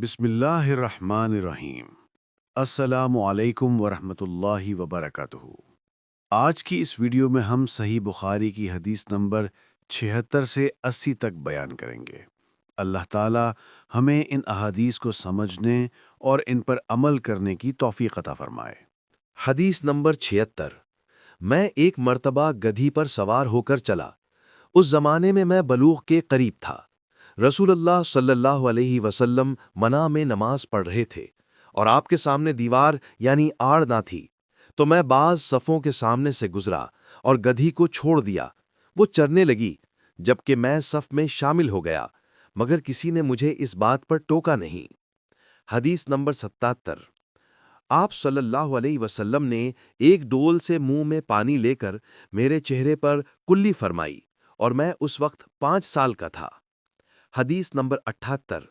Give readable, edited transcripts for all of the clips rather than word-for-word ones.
بسم اللہ الرحمن الرحیم۔ السلام علیکم ورحمۃ اللہ وبرکاتہ۔ آج کی اس ویڈیو میں ہم صحیح بخاری کی حدیث نمبر 76 سے 80 تک بیان کریں گے۔ اللہ تعالی ہمیں ان احادیث کو سمجھنے اور ان پر عمل کرنے کی توفیق عطا فرمائے۔ حدیث نمبر 76۔ میں ایک مرتبہ گدھی پر سوار ہو کر چلا۔ اس زمانے میں بلوغ کے قریب تھا۔ رسول اللہ صلی اللہ علیہ وسلم منع میں نماز پڑھ رہے تھے اور آپ کے سامنے دیوار یعنی آڑ نہ تھی، تو میں بعض صفوں کے سامنے سے گزرا اور گدھی کو چھوڑ دیا۔ وہ چرنے لگی جبکہ میں صف میں شامل ہو گیا، مگر کسی نے مجھے اس بات پر ٹوکا نہیں۔ حدیث نمبر 77۔ آپ صلی اللہ علیہ وسلم نے ایک ڈول سے منہ میں پانی لے کر میرے چہرے پر کلی فرمائی اور میں اس وقت 5 سال کا تھا۔ حدیث نمبر 78۔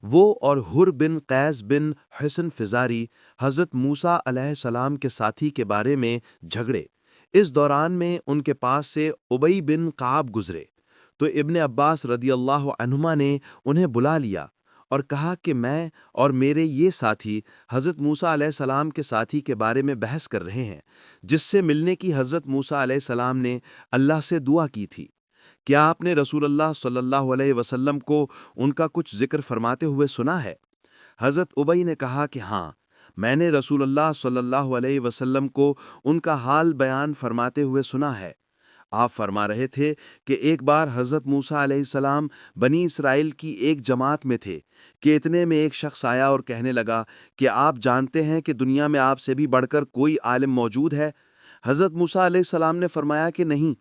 وہ اور حر بن قیس بن حسن فزاری حضرت موسیٰ علیہ السلام کے ساتھی کے بارے میں جھگڑے۔ اس دوران میں ان کے پاس سے ابی بن کعب گزرے تو ابن عباس رضی اللہ عنہما نے انہیں بلا لیا اور کہا کہ میں اور میرے یہ ساتھی حضرت موسیٰ علیہ السلام کے ساتھی کے بارے میں بحث کر رہے ہیں، جس سے ملنے کی حضرت موسیٰ علیہ السلام نے اللہ سے دعا کی تھی۔ کیا آپ نے رسول اللہ صلی اللہ علیہ وسلم کو ان کا کچھ ذکر فرماتے ہوئے سنا ہے؟ حضرت ابی نے کہا کہ ہاں، میں نے رسول اللہ صلی اللہ علیہ وسلم کو ان کا حال بیان فرماتے ہوئے سنا ہے۔ آپ فرما رہے تھے کہ ایک بار حضرت موسیٰ علیہ السلام بنی اسرائیل کی ایک جماعت میں تھے کہ اتنے میں ایک شخص آیا اور کہنے لگا کہ آپ جانتے ہیں کہ دنیا میں آپ سے بھی بڑھ کر کوئی عالم موجود ہے؟ حضرت موسیٰ علیہ السلام نے فرمایا کہ نہیں۔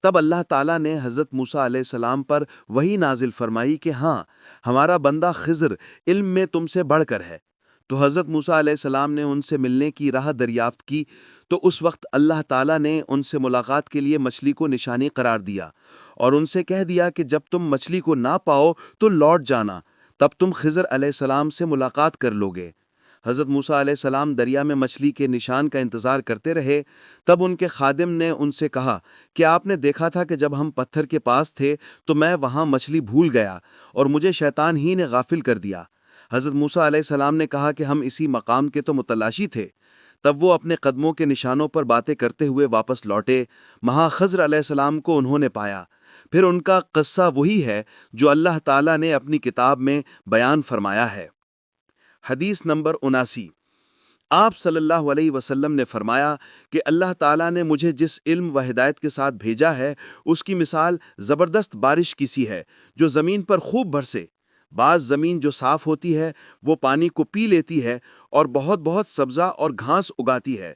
تب اللہ تعالیٰ نے حضرت موسیٰ علیہ السلام پر وحی نازل فرمائی کہ ہاں، ہمارا بندہ خضر علم میں تم سے بڑھ کر ہے۔ تو حضرت موسیٰ علیہ السلام نے ان سے ملنے کی راہ دریافت کی، تو اس وقت اللہ تعالیٰ نے ان سے ملاقات کے لیے مچھلی کو نشانی قرار دیا اور ان سے کہہ دیا کہ جب تم مچھلی کو نہ پاؤ تو لوٹ جانا، تب تم خضر علیہ السلام سے ملاقات کر لوگے۔ حضرت موسیٰ علیہ السلام دریا میں مچھلی کے نشان کا انتظار کرتے رہے۔ تب ان کے خادم نے ان سے کہا کہ آپ نے دیکھا تھا کہ جب ہم پتھر کے پاس تھے تو میں وہاں مچھلی بھول گیا اور مجھے شیطان ہی نے غافل کر دیا۔ حضرت موسیٰ علیہ السلام نے کہا کہ ہم اسی مقام کے تو متلاشی تھے۔ تب وہ اپنے قدموں کے نشانوں پر باتیں کرتے ہوئے واپس لوٹے۔ وہاں خضر علیہ السلام کو انہوں نے پایا۔ پھر ان کا قصہ وہی ہے جو اللہ تعالیٰ نے اپنی کتاب میں بیان فرمایا ہے۔ حدیث نمبر 79۔ آپ صلی اللہ علیہ وسلم نے فرمایا کہ اللہ تعالیٰ نے مجھے جس علم و ہدایت کے ساتھ بھیجا ہے، اس کی مثال زبردست بارش کی سی ہے جو زمین پر خوب برسے۔ بعض زمین جو صاف ہوتی ہے وہ پانی کو پی لیتی ہے اور بہت بہت سبزہ اور گھاس اگاتی ہے،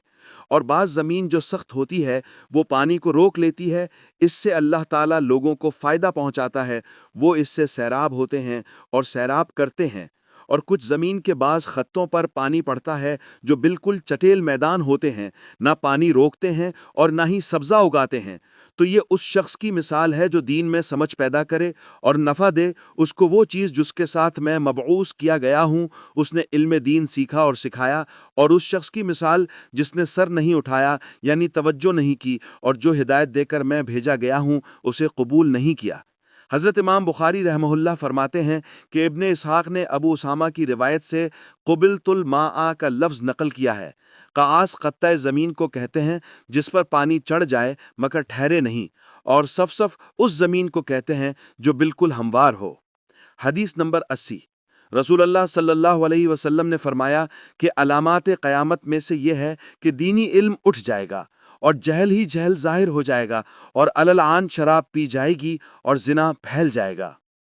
اور بعض زمین جو سخت ہوتی ہے وہ پانی کو روک لیتی ہے۔ اس سے اللہ تعالیٰ لوگوں کو فائدہ پہنچاتا ہے، وہ اس سے سیراب ہوتے ہیں اور سیراب کرتے ہیں۔ اور کچھ زمین کے بعض خطوں پر پانی پڑتا ہے جو بالکل چٹیل میدان ہوتے ہیں، نہ پانی روکتے ہیں اور نہ ہی سبزہ اگاتے ہیں۔ تو یہ اس شخص کی مثال ہے جو دین میں سمجھ پیدا کرے اور نفع دے اس کو وہ چیز جس کے ساتھ میں مبعوث کیا گیا ہوں۔ اس نے علم دین سیکھا اور سکھایا، اور اس شخص کی مثال جس نے سر نہیں اٹھایا یعنی توجہ نہیں کی، اور جو ہدایت دے کر میں بھیجا گیا ہوں اسے قبول نہیں کیا۔ حضرت امام بخاری رحمہ اللہ فرماتے ہیں کہ ابن اسحاق نے ابو اسامہ کی روایت سے قبلت الماء کا لفظ نقل کیا ہے۔ قعاص قطع زمین کو کہتے ہیں جس پر پانی چڑھ جائے مگر ٹھہرے نہیں، اور صف اس زمین کو کہتے ہیں جو بالکل ہموار ہو۔ حدیث نمبر 80۔ رسول اللہ صلی اللہ علیہ وسلم نے فرمایا کہ علامات قیامت میں سے یہ ہے کہ دینی علم اٹھ جائے گا اور جہل ہی جہل ظاہر ہو جائے گا، اور علل عان شراب پی جائے گی اور زنا پھیل جائے گا۔